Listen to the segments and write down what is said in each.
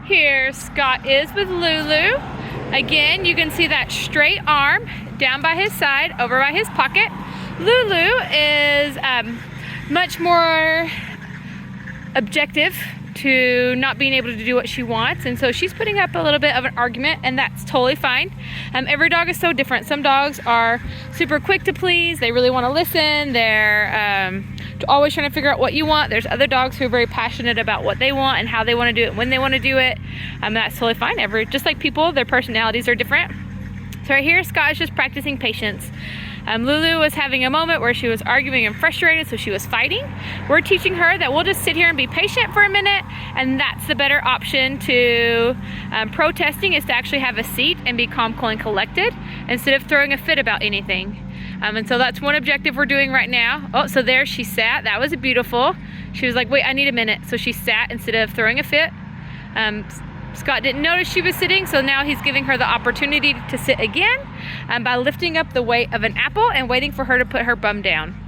Here Scott is with Lulu. Again, you can see that straight arm down by his side, over by his pocket. Lulu is much more objective to not being able to do what she wants, and so she's putting up a little bit of an argument, and that's totally fine. Every dog is so different. Some dogs are super quick to please. They really want to listen. They're always trying to figure out what you want. There's other dogs who are very passionate about what they want and how they want to do it, when they want to do it. That's totally fine. Just like people, their personalities are different. So right here, Scott is just practicing patience. Lulu was having a moment where she was arguing and frustrated, so she was fighting. We're teaching her that we'll just sit here and be patient for a minute, and that's the better option to protesting, is to actually have a seat and be calm, cool, and collected instead of throwing a fit about anything. And so that's one objective we're doing right now. Oh, so there she sat. That was beautiful. She was like, wait, I need a minute. So she sat instead of throwing a fit. Scott didn't notice she was sitting, so now he's giving her the opportunity to sit again by lifting up the weight of an apple and waiting for her to put her bum down.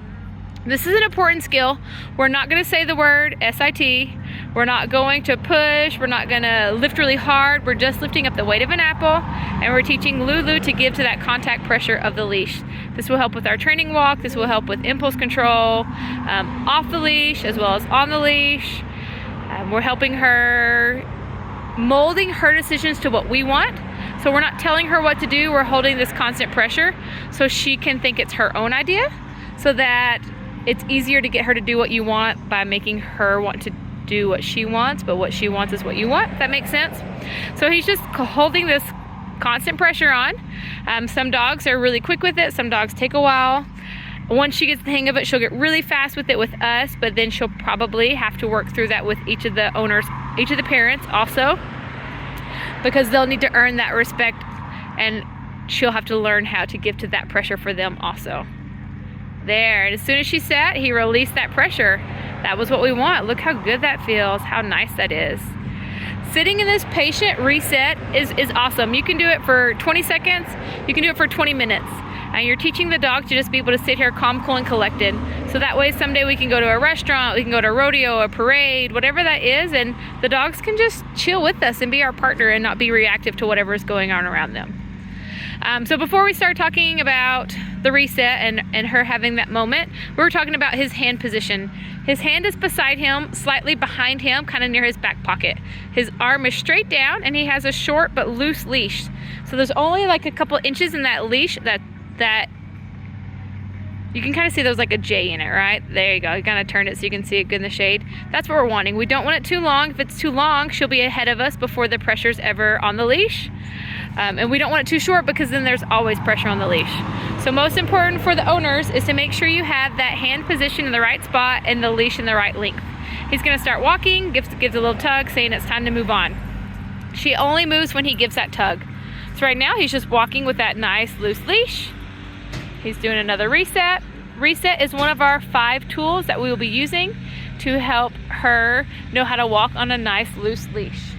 This is an important skill. We're not going to say the word SIT. We're not going to push. We're not going to lift really hard. We're just lifting up the weight of an apple, and we're teaching Lulu to give to that contact pressure of the leash. This will help with our training walk. This will help with impulse control off the leash as well as on the leash. We're helping her, molding her decisions to what we want. So we're not telling her what to do. We're holding this constant pressure so she can think it's her own idea, so that it's easier to get her to do what you want by making her want to do what she wants, but what she wants is what you want, if that makes sense. So he's just holding this constant pressure on. Some dogs are really quick with it. Some dogs take a while. Once she gets the hang of it, she'll get really fast with it with us, but then she'll probably have to work through that with each of the owners, each of the parents also, because they'll need to earn that respect, and she'll have to learn how to give to that pressure for them also. There, and as soon as she sat, he released that pressure. That was what we want. Look how good that feels, how nice that is. Sitting in this patient reset is awesome. You can do it for 20 seconds, you can do it for 20 minutes. And you're teaching the dog to just be able to sit here calm, cool, and collected. So that way someday we can go to a restaurant, we can go to a rodeo, a parade, whatever that is, and the dogs can just chill with us and be our partner and not be reactive to whatever is going on around them. So before we start talking about the reset and her having that moment, we were talking about his hand position. His hand is beside him, slightly behind him, kind of near his back pocket. His arm is straight down, and he has a short but loose leash. So there's only like a couple inches in that leash that you can kind of see there's like a J in it, right? There you go. You kind of turn it so you can see it good in the shade. That's what we're wanting. We don't want it too long. If it's too long, she'll be ahead of us before the pressure's ever on the leash. And we don't want it too short, because then there's always pressure on the leash. So most important for the owners is to make sure you have that hand position in the right spot and the leash in the right length. He's gonna start walking, gives a little tug, saying it's time to move on. She only moves when he gives that tug. So right now he's just walking with that nice loose leash. He's doing another reset. Reset is one of our 5 tools that we will be using to help her know how to walk on a nice loose leash.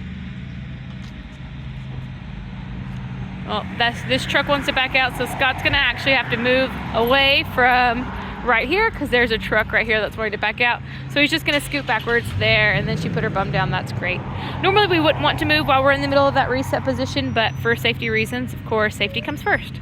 Well, this truck wants to back out, so Scott's gonna actually have to move away from right here, because there's a truck right here that's wanting to back out. So he's just gonna scoot backwards there, and then she put her bum down. That's great. Normally we wouldn't want to move while we're in the middle of that reset position, but for safety reasons, of course, safety comes first.